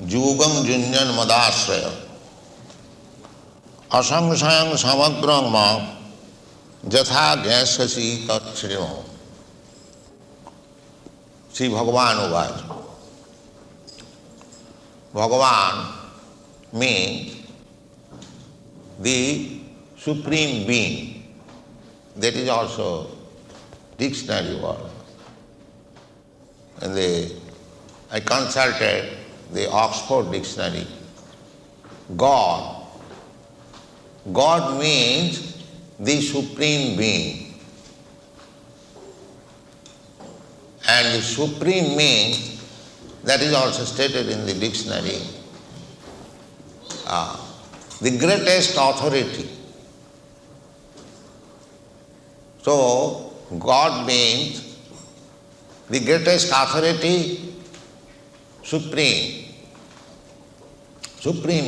Jugam junjan madasraya asangshayam samagrang ma jatha gyasasi tat srimo. Sri Bhagavan uvacha. Bhagavan means the Supreme Being. That is also dictionary word. And I consulted the Oxford dictionary. God. God means the Supreme Being. And the Supreme means, that is also stated in the dictionary, the greatest authority. So, God means the greatest authority, Supreme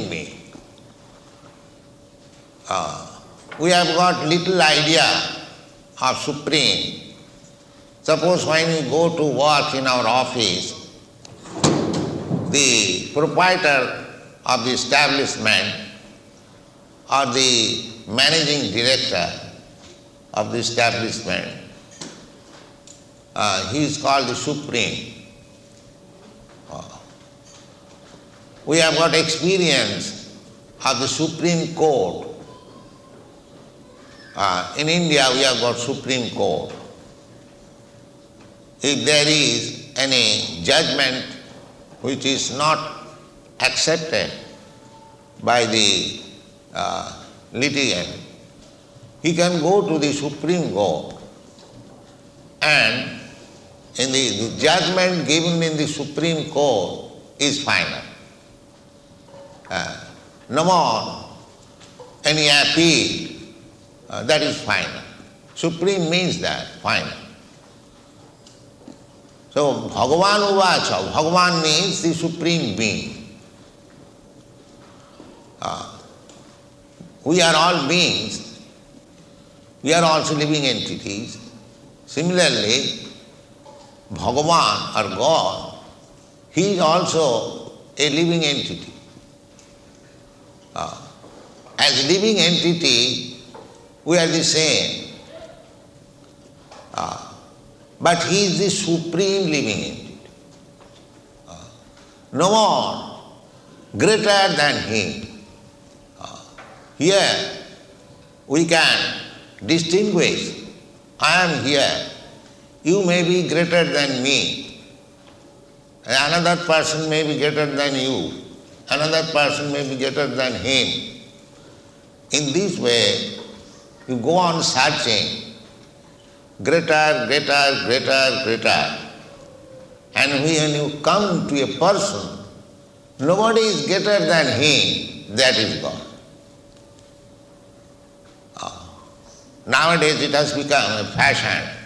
Being. We have got little idea of Supreme. Suppose when we go to work in our office, the proprietor of the establishment or the managing director of the establishment, he is called the Supreme. We have got experience of the Supreme Court. In India we have got Supreme Court. If there is any judgment which is not accepted by the litigant, he can go to the Supreme Court, and in the judgment given in the Supreme Court is final. No more any appeal, that is final. Supreme means that, final. So, Bhagavan uvacha, Bhagavan means the Supreme Being. We are all beings, we are also living entities. Similarly, Bhagavan or God, he is also a living entity. As living entity, we are the same. But he is the supreme living entity. No more greater than him. Here we can distinguish. I am here. You may be greater than me. Another person may be greater than you. Another person may be greater than him. In this way, you go on searching, greater, greater, greater, greater. And when you come to a person, nobody is greater than him, that is God. Nowadays it has become a fashion.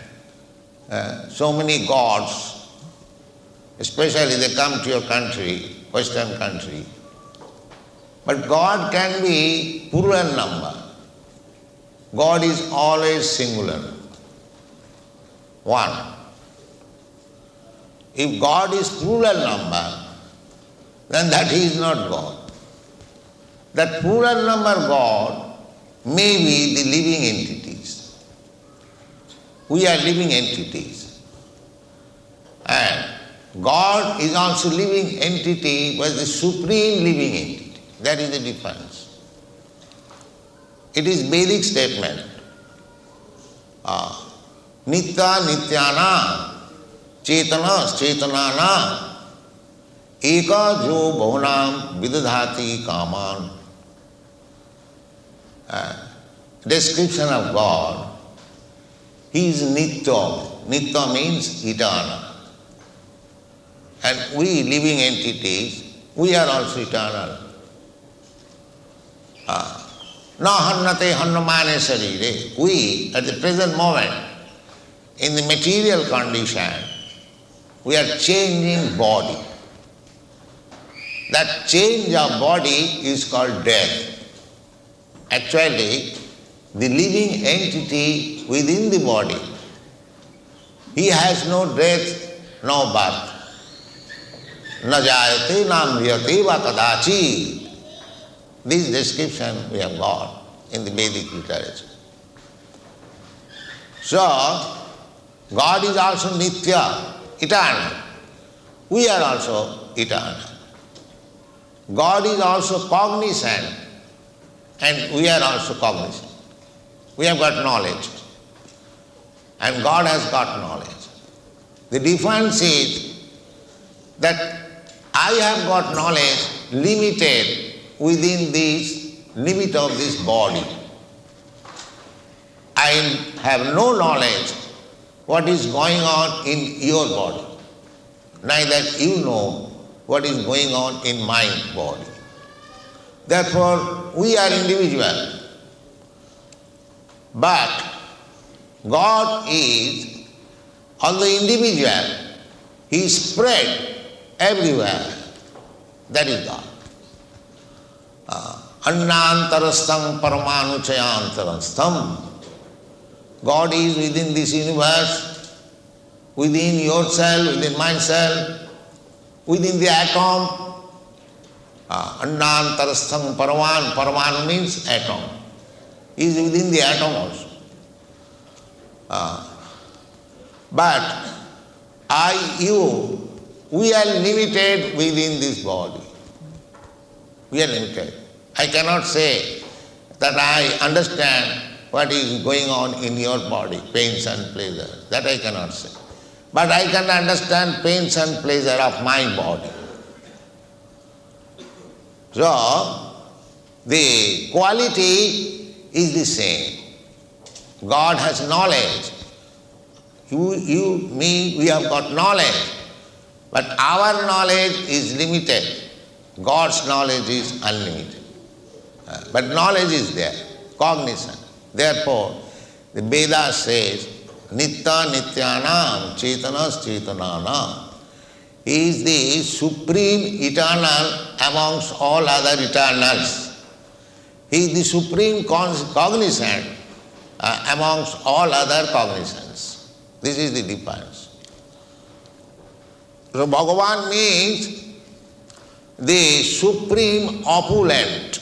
So many gods, especially they come to your country, Western country. But God can be plural number. God is always singular. One. If God is plural number, then that is not God. That plural number God may be the living entities. We are living entities. And God is also living entity, but the supreme living entity. That is the difference. It is Vedic statement. Nitya nityana cetana cetanana eka jo bhavanam vidadhati kaman. Description of God. He is Nitya. Nitya means eternal. And we living entities, we are also eternal. Na hannate hannamane sarire. We, at the present moment, in the material condition, we are changing body. That change of body is called death. Actually, the living entity within the body, he has no death, no birth. na jayate na mriyate va kadachi. This description we have got in the Vedic literature. So, God is also nitya, eternal. We are also eternal. God is also cognizant and we are also cognizant. We have got knowledge and God has got knowledge. The difference is that I have got knowledge limited within this limit of this body. I have no knowledge what is going on in your body. Neither you know what is going on in my body. Therefore, we are individual. But God is, although individual, He is spread everywhere. That is God. Annantarastham paramanuchayantarastham. God is within this universe, within yourself, within myself, within the atom. Annantarastham paraman. Paraman means atom. He is within the atom also. But I, you, we are limited within this body. We are limited. I cannot say that I understand what is going on in your body, pains and pleasures. That I cannot say. But I can understand pains and pleasure of my body. So, the quality is the same. God has knowledge. You, me, we have got knowledge. But our knowledge is limited. God's knowledge is unlimited. But knowledge is there, cognizant. Therefore, the Veda says, Nitya Nityanam Chetanas Chetananam. He is the supreme eternal amongst all other eternals. He is the supreme cognizant amongst all other cognizance. This is the difference. So Bhagavan means the supreme opulent.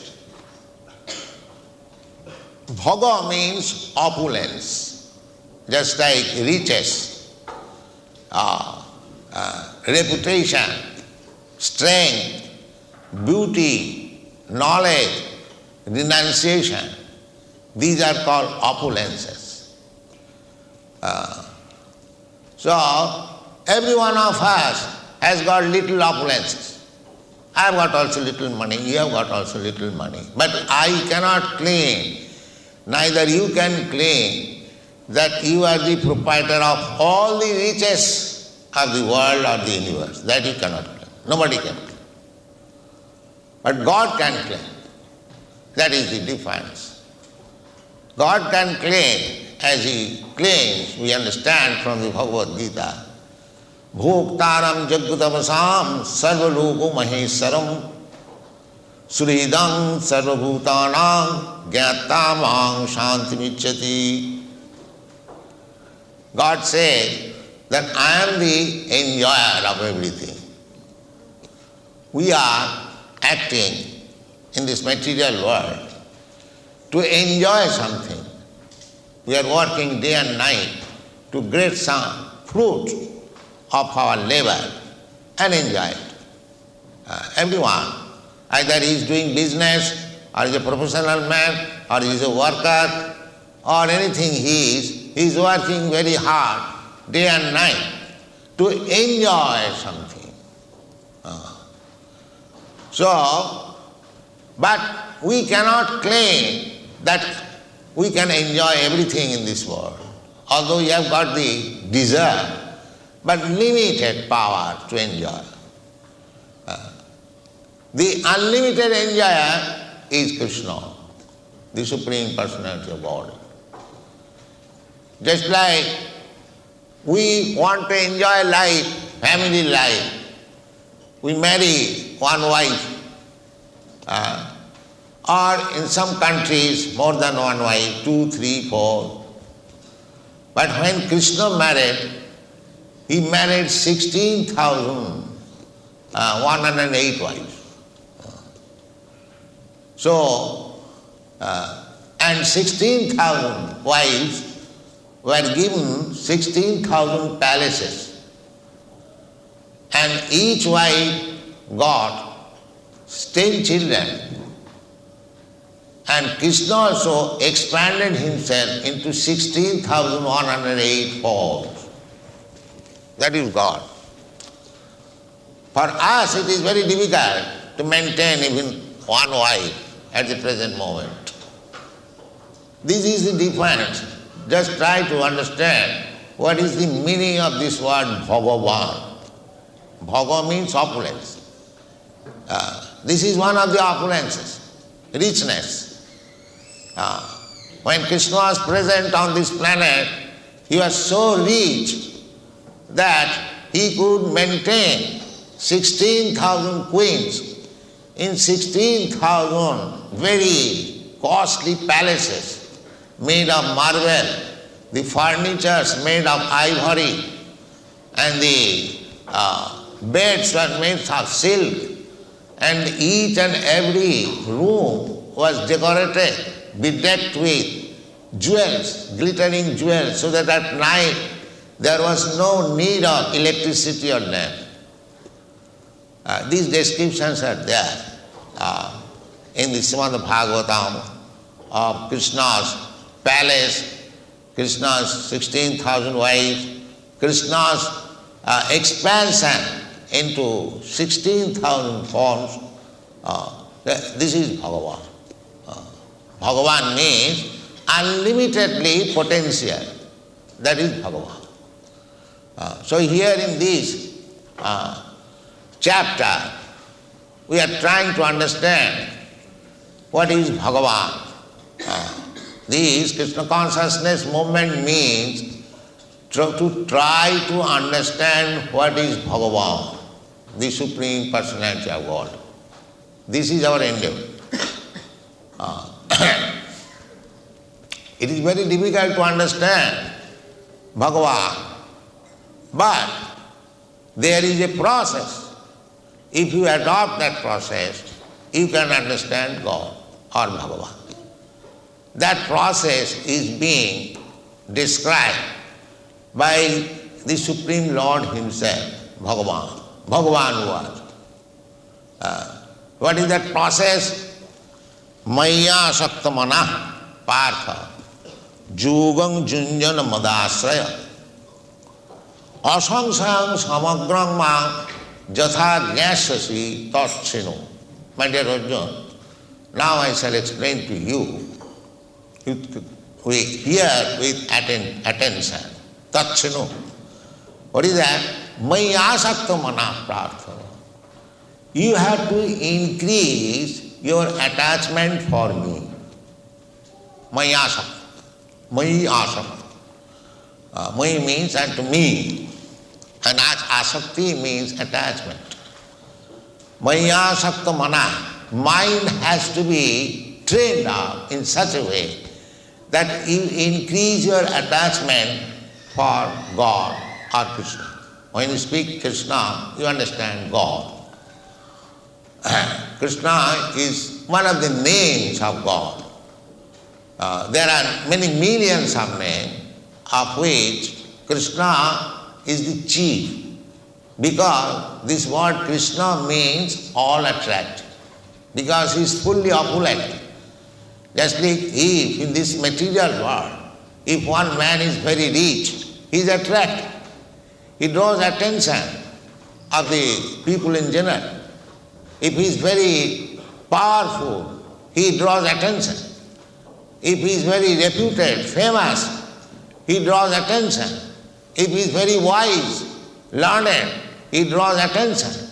Bhoga means opulence, just like riches, reputation, strength, beauty, knowledge, renunciation. These are called opulences. So, every one of us has got little opulences. I have got also little money, you have got also little money. But I cannot claim, neither you can claim that you are the proprietor of all the riches of the world or the universe. That you cannot claim. Nobody can claim. But God can claim. That is the difference. God can claim, as He claims, we understand from the Bhagavad Gita, Bhoktaram Jagutavasam Sarvaloko Maheswaram Suridam Sarvabhutanam Gyatamang Shantimicchati. God says that I am the enjoyer of everything. We are acting in this material world to enjoy something. We are working day and night to get some fruit of our labor and enjoy it. Everyone, either he is doing business or is a professional man or he is a worker or anything he is working very hard day and night to enjoy something. So, but we cannot claim that we can enjoy everything in this world, although we have got the desire, but limited power to enjoy. The unlimited enjoyer is Krishna, the Supreme Personality of God. Just like we want to enjoy life, family life, we marry one wife, or in some countries more than one wife, 2, 3, 4. But when Krishna married, he married 16,000 108 wives. So, and 16,000 wives were given 16,000 palaces. And each wife got 10 children. And Krishna also expanded himself into 16,108 forms. That is God. For us it is very difficult to maintain even one wife at the present moment. This is the difference. Just try to understand what is the meaning of this word Bhagavan. Bhaga means opulence. This is one of the opulences, richness. When Krishna was present on this planet, he was so rich that he could maintain 16,000 queens in 16,000 very costly palaces made of marble, the furnitures made of ivory, and the beds were made of silk, and each and every room was decorated, bedecked with jewels, glittering jewels, so that at night there was no need of electricity or lamp. These descriptions are there in the Srimad Bhagavatam of Krishna's palace, Krishna's 16,000 wives, Krishna's expansion into 16,000 forms. This is Bhagavan. Bhagavan means unlimitedly potential. That is Bhagavan. So here in this chapter, we are trying to understand what is Bhagavan. This Krishna consciousness movement means to try to understand what is Bhagavan, the Supreme Personality of God. This is our endeavor. It is very difficult to understand Bhagavan, but there is a process. If you adopt that process, you can understand God or Bhagavan. That process is being described by the Supreme Lord Himself, Bhagavan. Bhagavan was. What is that process? Maya Saktamana Partha Jugang Junjana Madasraya Asangsang Samagrang Ma Jatha Gyasasi Tatchino. My dear Arjuna, now I shall explain to you. We hear with attention. Tatchino. What is that? Maya Saktamana Partha. You have to increase your attachment for me. Maya Sakta. Mai Asakta. Mai means unto me, and Asakti means attachment. Maya Sakta Mana. Mind has to be trained up in such a way that you increase your attachment for God or Krishna. When you speak Krishna, you understand God. Krishna is one of the names of God. There are many millions of names, of which Krishna is the chief, because this word Krishna means all attractive, because he is fully opulent. Just like if in this material world, if one man is very rich, he is attractive. He draws attention of the people in general. If he is very powerful, he draws attention. If he is very reputed, famous, he draws attention. If he is very wise, learned, he draws attention.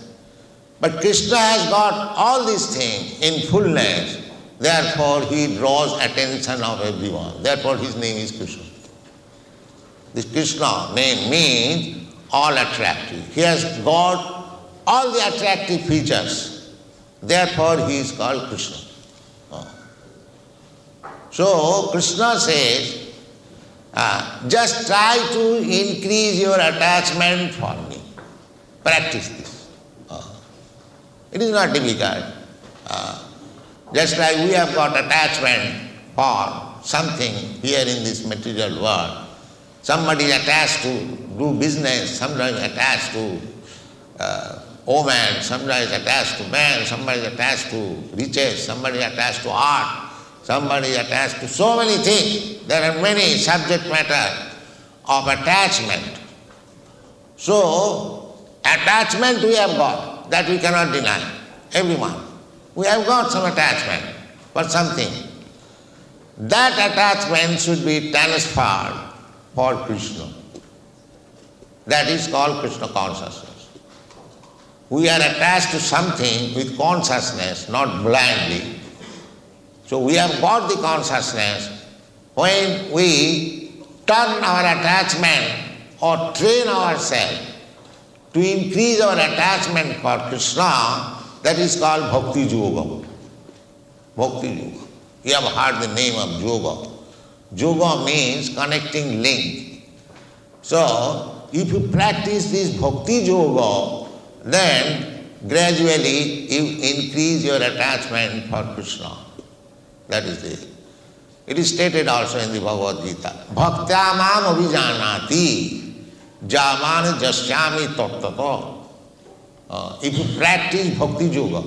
But Krishna has got all these things in fullness, therefore he draws attention of everyone. Therefore his name is Krishna. This Krishna name means all attractive. He has got all the attractive features. Therefore he is called Krishna. So Krishna says, just try to increase your attachment for me. Practice this. It is not difficult. Just like we have got attachment for something here in this material world. Somebody is attached to do business, somebody is attached to woman, somebody is attached to man, somebody is attached to riches, somebody is attached to art, somebody is attached to so many things. There are many subject matter of attachment. So, attachment we have got, that we cannot deny, everyone. We have got some attachment for something. That attachment should be transferred for Krishna. That is called Krishna consciousness. We are attached to something with consciousness, not blindly. So we have got the consciousness. When we turn our attachment or train ourselves to increase our attachment for Krishna, that is called Bhakti Yoga. Bhakti Yoga. You have heard the name of Yoga. Yoga means connecting link. So, if you practice this Bhakti Yoga, then gradually you increase your attachment for Krishna. That is it. It is stated also in the Bhagavad Gita. Bhaktya mam abhijanati jaman jasyami tattato. If you practice Bhakti Yoga,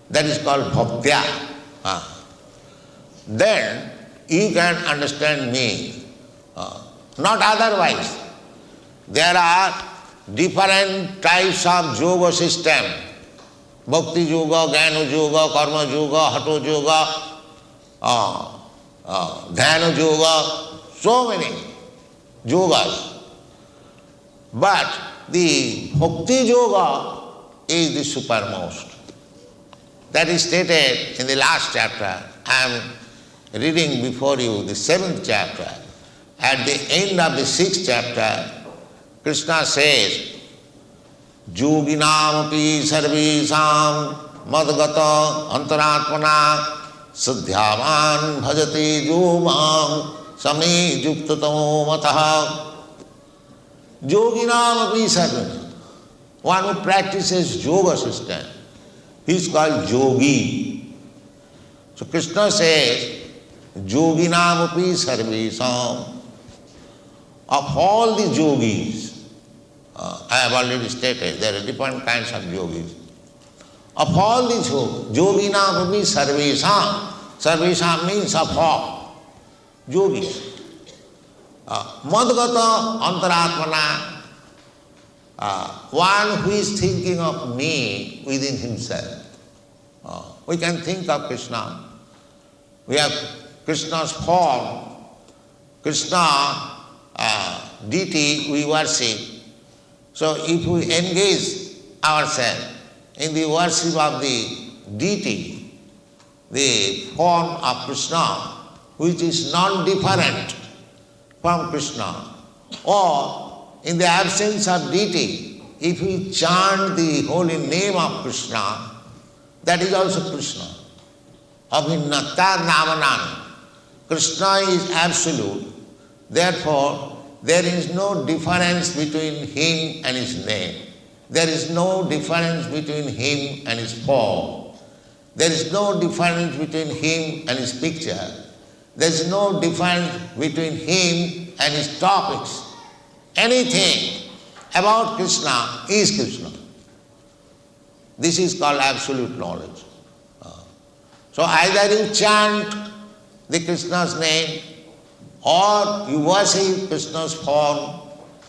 that is called Bhaktya, then you can understand me. Not otherwise. There are different types of yoga system. Bhakti Yoga, Jnana Yoga, Karma Yoga, Hatha Yoga, Dhyana Yoga, so many yogas. But the Bhakti Yoga is the supermost. That is stated in the last chapter. I am reading before you the 7th chapter. At the end of the 6th chapter, Krishna says, Yoginam api sarvesam madgata antaratmana siddhyavan bhajati yomam sami yuktatamo mataha. Yoginam api sarvesam. One who practices yoga system, he is called yogi. So Krishna says, Yoginam api sarvesam. Of all the yogis, I have already stated, there are different kinds of yogis. Of all these yoginam api sarvesam. Sarvesam means of all yogis. Madgata antaratmana, one who is thinking of me within himself. We can think of Krishna. We have Krishna's form. Krishna, deity we worship. So if we engage ourselves in the worship of the deity, the form of Krishna, which is non-different from Krishna, or in the absence of deity, if we chant the holy name of Krishna, that is also Krishna. Abhinnata namanan. Krishna is absolute. Therefore, there is no difference between him and his name. There is no difference between him and his form. There is no difference between him and his picture. There is no difference between him and his topics. Anything about Krishna is Krishna. This is called absolute knowledge. So either you chant the Krishna's name, or you worship Krishna's form,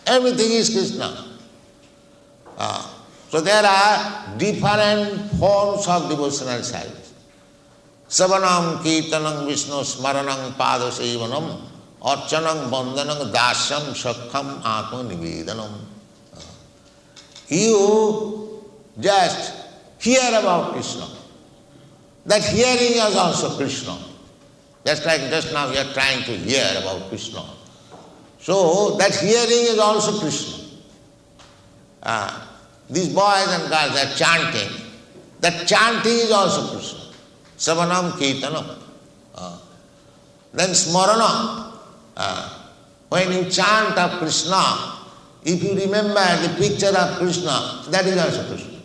everything is Krishna. So there are different forms of devotional service. Savanam kirtanam Vishnu smaranam padasevanam archanam bandhanam dasyam shakham atma nivedanam. You just hear about Krishna. That hearing is also Krishna. Just like just now we are trying to hear about Krishna. So that hearing is also Krishna. These boys and girls are chanting. That chanting is also Krishna. Savanam kirtanam. Then smarana. When you chant of Krishna, if you remember the picture of Krishna, that is also Krishna.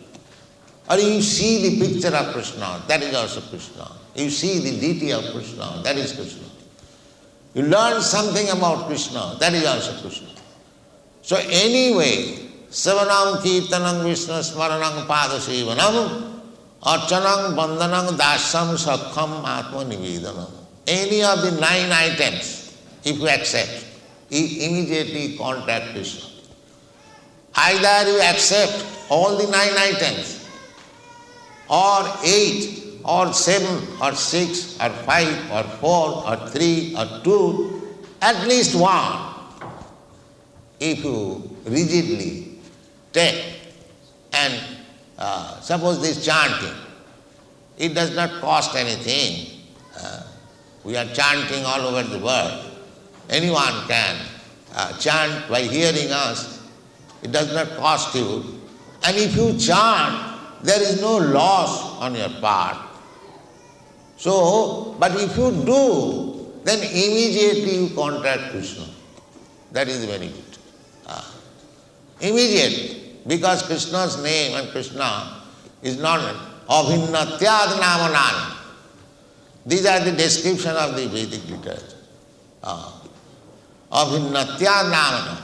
Or you see the picture of Krishna, that is also Krishna. You see the deity of Krishna, that is Krishna. You learn something about Krishna, that is also Krishna. So anyway, Savanam Kirtanam Vishnu Smaranam Padasevanam Archanam Bandhanam Dasam Sakham Atma Nivedanam. Any of the 9 items, if you accept, you immediately contact Krishna. Either you accept all the 9 items, or 8, or 7, or 6, or 5, or 4, or 3, or 2, at least one. If you rigidly take and suppose this chanting, it does not cost anything. We are chanting all over the world. Anyone can chant by hearing us. It does not cost you. And if you chant, there is no loss on your part. So, but if you do, then immediately you contact Krishna. That is very good. Immediately, because Krishna's name and Krishna is not abhinnatyad namanani. These are the description of the Vedic literature. Abhinnatyad namana.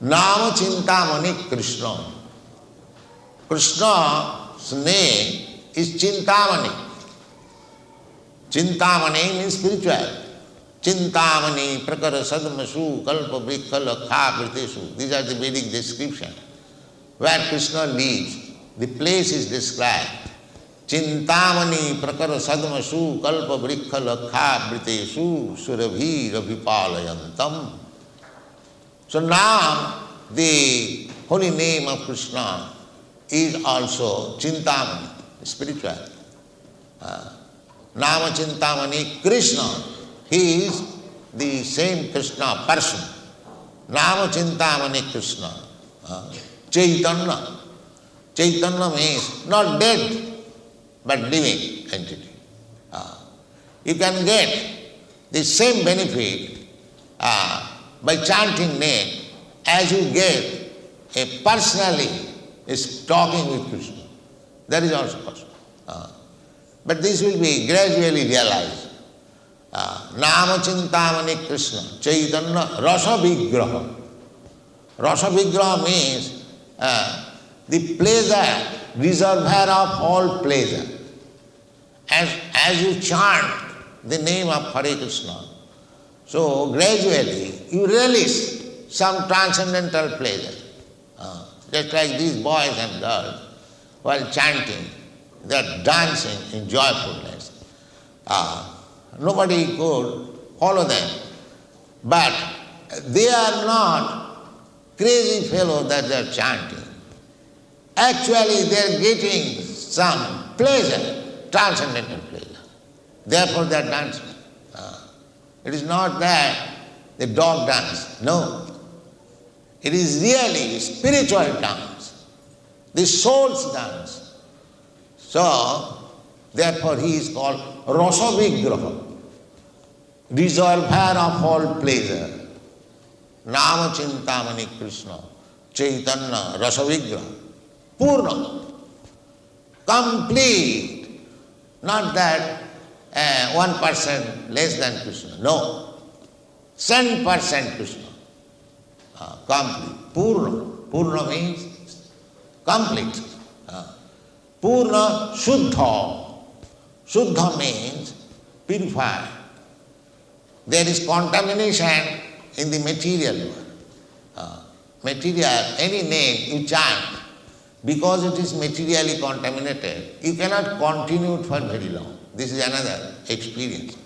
Nama chintamani Krishna. Krishna's name is Chintamani. Chintamani means spiritual. Chintamani, prakara sadmasu, kalpa vrikha lakha vritesu. These are the Vedic description. Where Krishna lives, the place is described. Chintamani, prakara sadmasu, kalpa vrikha lakha vritesu, surabhi rabhipalayantam. So now the holy name of Krishna is also Chintamani, spiritual. Nama Chintamani Krishna. He is the same Krishna person. Nama Chintamani Krishna. Chaitanya. Chaitanya means not dead, but living entity. You can get the same benefit by chanting name as you get a personally is talking with Krishna. That is also possible. But this will be gradually realized. Nama Chintamani Krishna, Chaitanya Rasa Vigraha. Rasa Vigraha means the pleasure, reservoir of all pleasure. As you chant the name of Hare Kṛṣṇa, so gradually you relish some transcendental pleasure. Just like these boys and girls, while chanting, they are dancing in joyfulness. Nobody could follow them. But they are not crazy fellows that they are chanting. Actually, they are getting some pleasure, transcendental pleasure. Therefore, they are dancing. It is not that the dog dance. No. It is really spiritual dance, the soul's dance. So, therefore, he is called Rasa Vigraha, reservoir of all pleasure. Nama Chintamani Krishna, Chaitanya Rasa Vigraha, Purna, complete. Not that 1% less than Krishna. No, 100% Krishna. Complete. Purna. Purna means complete. Purna Shuddha. Shuddha means purified. There is contamination in the material world. Material, any name you chant, because it is materially contaminated, you cannot continue it for very long. This is another experience.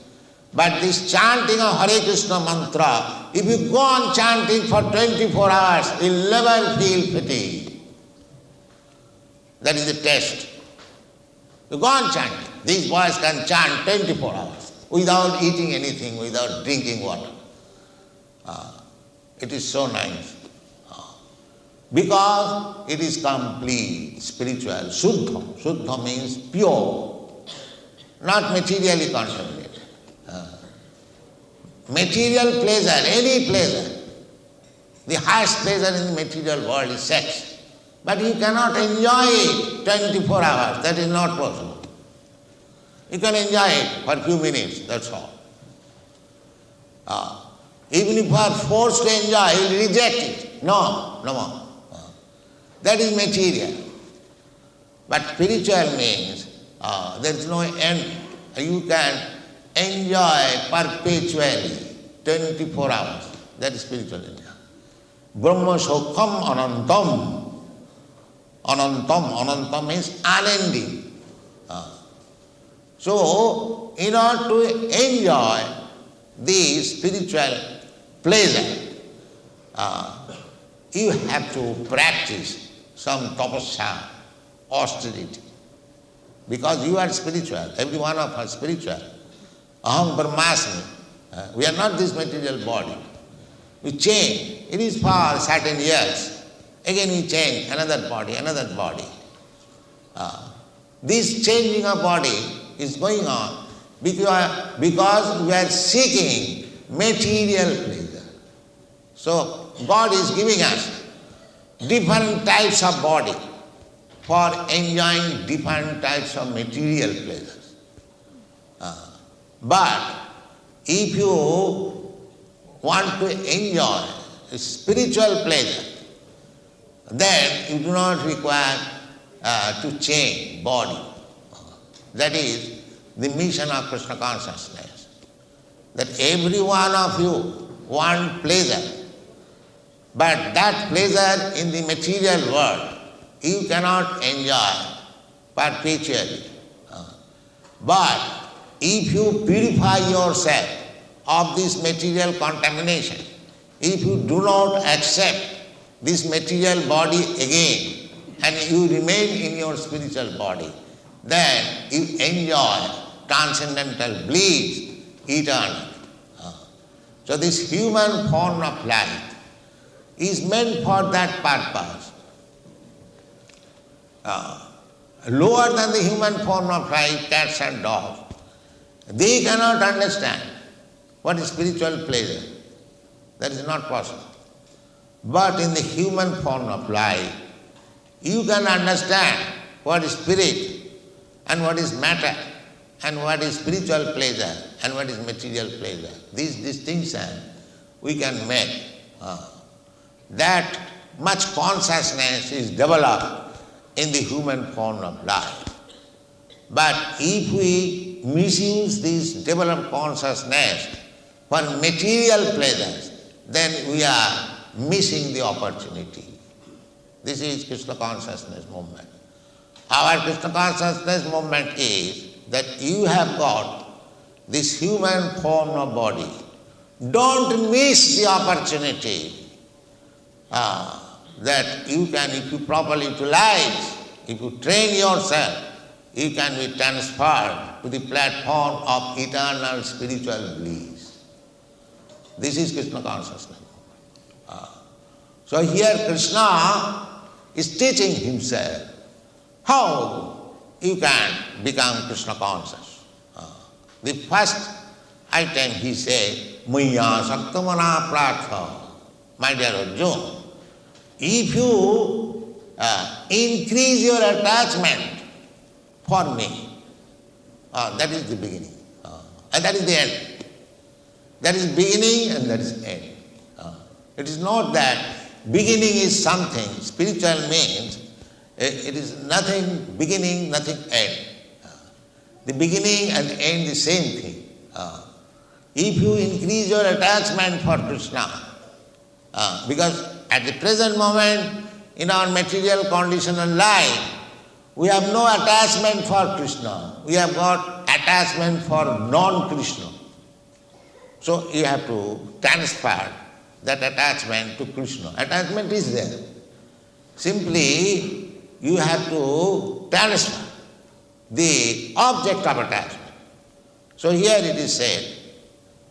But this chanting of Hare Kṛṣṇa mantra, if you go on chanting for 24 hours, you will never feel fatigue. That is the test. You go on chanting. These boys can chant 24 hours without eating anything, without drinking water. It is so nice. Because it is complete, spiritual, Shuddha. Shuddha means pure, not materially contaminated. Material pleasure, any pleasure, the highest pleasure in the material world is sex. But you cannot enjoy it 24 hours. That is not possible. You can enjoy it for a few minutes, that's all. Even if you are forced to enjoy, you will reject it. No more. That is material. But spiritual means there is no end. You can enjoy perpetually, 24 hours. That is spiritual enjoyment. Brahma Sokham Anantam. Anantam means unending. So, in order to enjoy the spiritual pleasure, you have to practice some tapasya, austerity. Because you are spiritual, every one of us spiritual. Aham Brahmasmi. We are not this material body. We change. It is for certain years. Again we change another body. This changing of body is going on because we are seeking material pleasure. So God is giving us different types of body for enjoying different types of material pleasures. But if you want to enjoy spiritual pleasure, then you do not require to change body. That is the mission of Krishna consciousness. That every one of you want pleasure, but that pleasure in the material world you cannot enjoy perpetually. But if you purify yourself of this material contamination, if you do not accept this material body again, and you remain in your spiritual body, then you enjoy transcendental bliss eternally. So this human form of life is meant for that purpose. Lower than the human form of life, cats and dogs, they cannot understand what is spiritual pleasure. That is not possible. But in the human form of life, you can understand what is spirit and what is matter and what is spiritual pleasure and what is material pleasure. This distinction we can make. That much consciousness is developed in the human form of life. But if we misuse this developed consciousness for material pleasures, then we are missing the opportunity. This is Krishna consciousness movement. Our Krishna consciousness movement is that you have got this human form of body. Don't miss the opportunity that you can, if you properly utilize, if you train yourself, you can be transferred to the platform of eternal spiritual bliss. This is Krishna consciousness. So here Krishna is teaching himself how you can become Krishna conscious. The first item he said, mahā-mantra prartha. My dear Arjuna, if you increase your attachment for me, that is the beginning. And that is the end. That is beginning and that is end. It is not that beginning is something, spiritual means it is nothing beginning, nothing end. The beginning and end the same thing. If you increase your attachment for Krishna, because at the present moment in our material conditional life, we have no attachment for Krishna. We have got attachment for non-Krishna. So you have to transfer that attachment to Krishna. Attachment is there. Simply you have to transfer the object of attachment. So here it is said,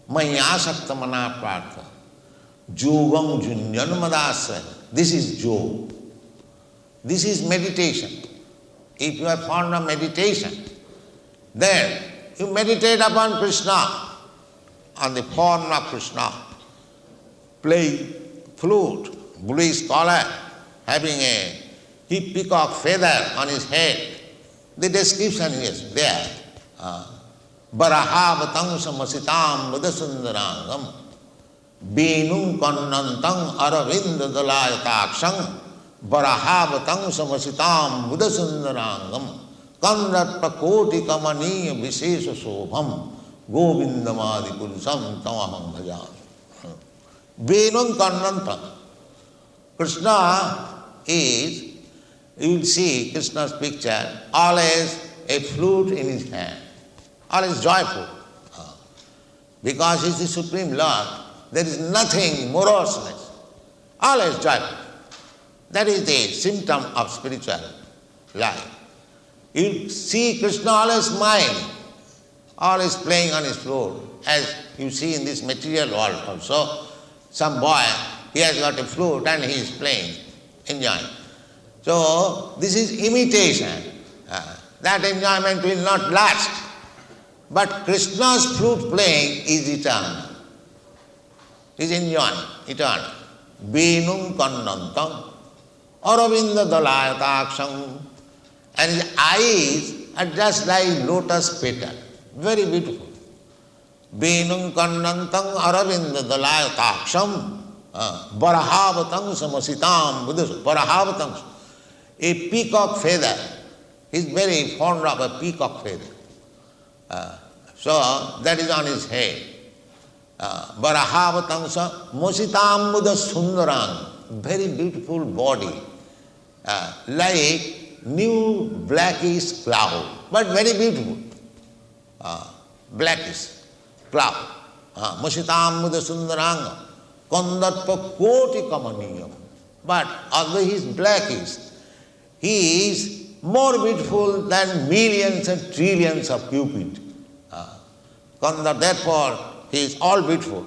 mahā-mantra prartha, yogam junyanmadasya. This is yoga. This is meditation. If you are fond of meditation, then you meditate upon Krishna, on the form of Krishna, play flute, Buddhist scholar having a he peacock feather on his head. The description is there. Barahavatang samasitam budasundarangam Venum kannantang aravinda dalayataksam Barahavatang samasitam budasundarangam Kandatpa koti kamaniya visesa sobham Govindamadi purusham tamaham bhajan. Venum kannantang. Krishna is, you will see Krishna's picture, always a flute in his hand, always joyful. Because he is the Supreme Lord, there is nothing moroseness, always joyful. That is the symptom of spiritual life. You see Krishna always smiling, always playing on his flute, as you see in this material world also. Some boy, he has got a flute and he is playing, enjoying. So this is imitation. That enjoyment will not last. But Krishna's flute playing is eternal. Is enjoying, eternal. Venum kannantam aravinda dalayataksam. And his eyes are just like lotus petal. Very beautiful. Venum kannantam aravinda dalayataksam. Barahavatang samasitam buddhas. Barahavatang. A peacock feather. He is very fond of a peacock feather. So that is on his head. Barahavatang mositam buddhas sundarang. Very beautiful body. Like new blackish cloud. But very beautiful. Blackish cloud. Mositam buddhas sundarang. Kandatpa koti kamaniyam. But although he is blackish, he is more beautiful than millions and trillions of Cupid. Therefore, he is all beautiful.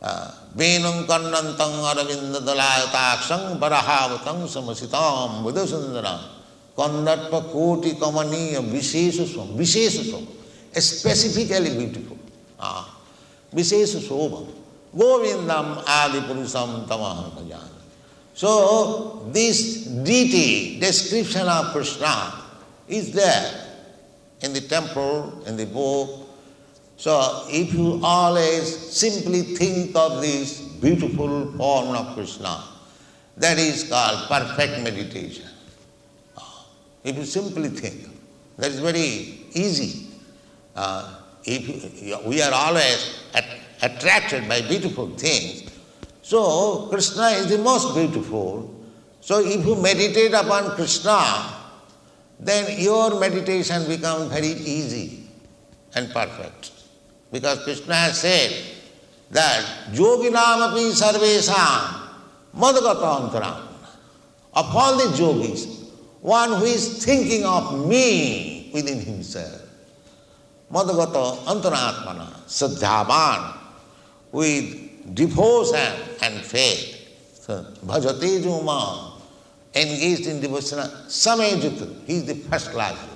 Venum kannantang aravinda dalayataksam barahavatang samasitam buddhasundaram kandatpa koti kamaniya visesasam. Visesasam, specifically beautiful. Visesasam. Govindam adi purusham tamaham bhajan. So, this deity description of Krishna is there in the temple, in the book. So, if you always simply think of this beautiful form of Krishna, that is called perfect meditation. If you simply think, that is very easy. We are always attracted by beautiful things. So, Krishna is the most beautiful. So, if you meditate upon Krishna, then your meditation becomes very easy and perfect. Because Krishna has said that yoginam api sarvesam madgata antaram. Of all the yogis, one who is thinking of me within himself, madgata antaratmana, sadhyavan, with devotion and faith. So, bhajate juma, engaged in devotion, samejut, he is the first class yogi.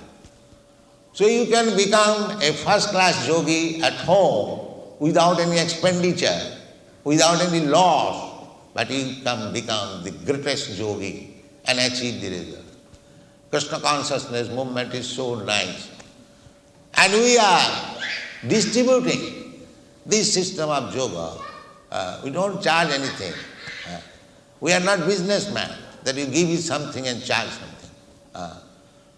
So you can become a first class yogi at home without any expenditure, without any loss, but you can become the greatest yogi and achieve the result. Krishna consciousness movement is so nice. And we are distributing this system of yoga. We don't charge anything. We are not businessmen that you give you something and charge something.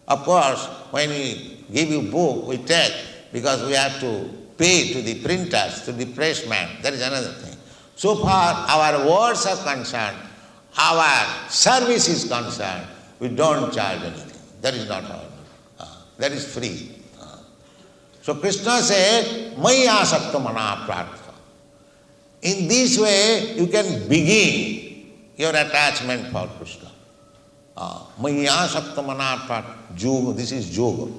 Of course, when we give you book, we take because we have to pay to the printers, to the pressman. That is another thing. So far, our words are concerned, our service is concerned, we don't charge anything. That is not our. That is free. So Krishna said, mahā-mantra mana prartha. In this way, you can begin your attachment for Krishna. Mahā-mantra mana prartha. Yoga, this is yoga.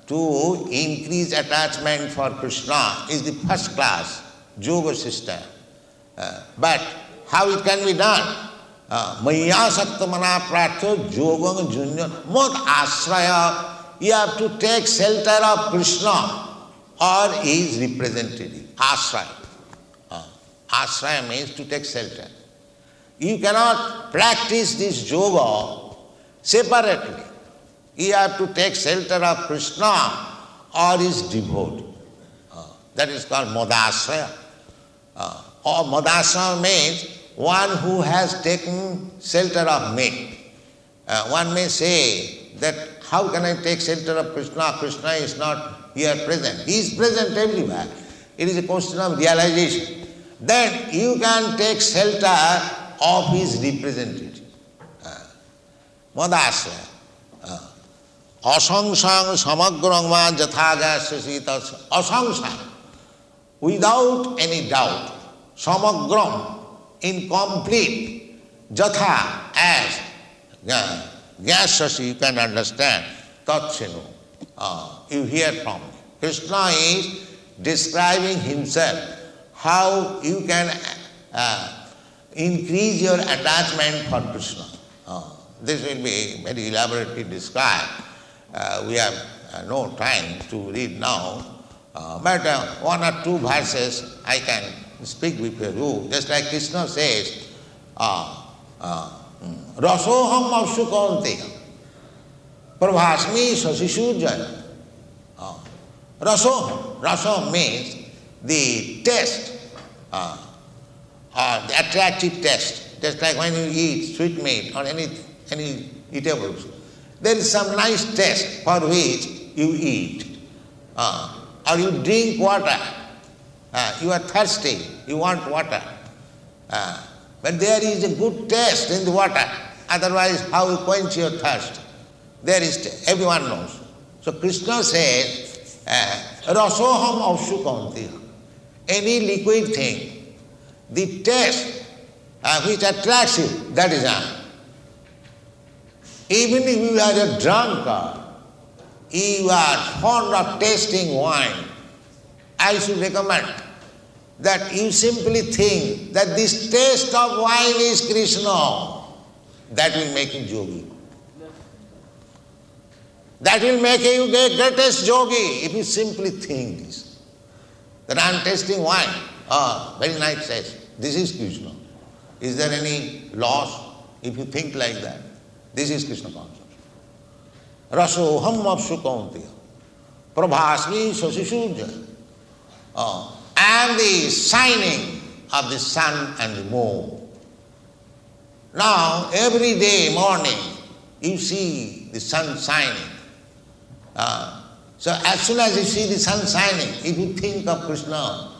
To increase attachment for Krishna is the first class yoga system. But how it can be done? Mahā-mantra mana prartha yoga junya mot ashraya. You have to take shelter of Krishna or his representative. Ashraya. Ashraya means to take shelter. You cannot practice this yoga separately. You have to take shelter of Krishna or his devotee. That is called mahā-mantra. Or mahā-mantra means one who has taken shelter of me. One may say that how can I take shelter of Krishna? Krishna is not here present. He is present everywhere. It is a question of realization. Then you can take shelter of his representative. Mahā-mantra. Asangsang samagrang va jathāgasya asangsang. Without any doubt. Samagram, incomplete. Jatha, as. Gyasasi, you can understand. Tatsinu. You hear from me. Krishna is describing himself, how you can increase your attachment for Krishna. This will be very elaborately described. We have no time to read now, but one or two verses I can speak with you. Just like Krishna says, Rasoham avshukanti prabhasmi sasishujaya. Rasoham. Rasoham means the taste, or the attractive taste. Just like when you eat sweet meat or any eatables, there is some nice taste for which you eat. Or you drink water. You are thirsty, you want water. But there is a good taste in the water. Otherwise, how you quench your thirst? There is taste. Everyone knows. So Krishna says, Rasoham avshukanti. Any liquid thing, the taste which attracts you, that is I. Even if you are a drunkard, you are fond of tasting wine, I should recommend that you simply think that this taste of wine is Krishna. That will make you yogi. That will make you the greatest yogi if you simply think this. That I am tasting wine. Very nice taste. This is Krishna. Is there any loss if you think like that? This is Krishna consciousness. Rasoham avshukanti prabhasmi sasishujaya. And the shining of the sun and the moon. Now, every day morning, you see the sun shining. So as soon as you see the sun shining, if you think of Krishna,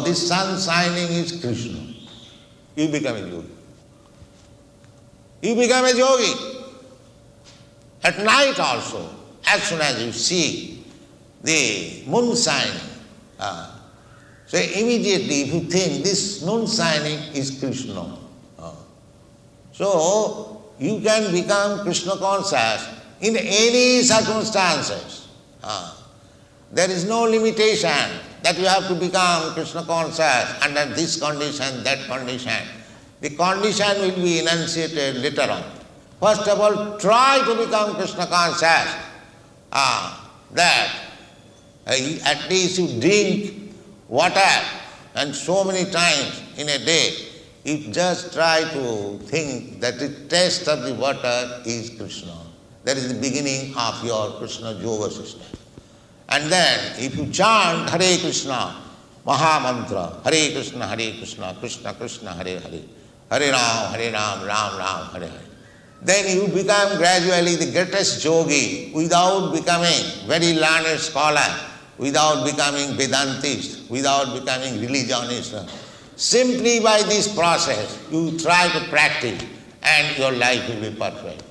this sun shining is Krishna, you become a yogi. You become a yogi. At night also, as soon as you see the moon shining, so immediately if you think this moon shining is Krishna, so you can become Krishna conscious in any circumstances. There is no limitation that you have to become Krishna conscious under this condition, that condition. The condition will be enunciated later on. First of all, try to become Krishna conscious. That at least you drink water, and so many times in a day, you just try to think that the taste of the water is Krishna. That is the beginning of your Krishna yoga system. And then if you chant Hare Kṛṣṇa, mahā-mantra, Hare Kṛṣṇa, Krishna Krishna, Hare Hare, Hare Ram, Ram Ram, Hare Hare, then you become gradually the greatest yogi without becoming very learned scholar, without becoming Vedantist, without becoming religionist. Simply by this process, you try to practice and your life will be perfect.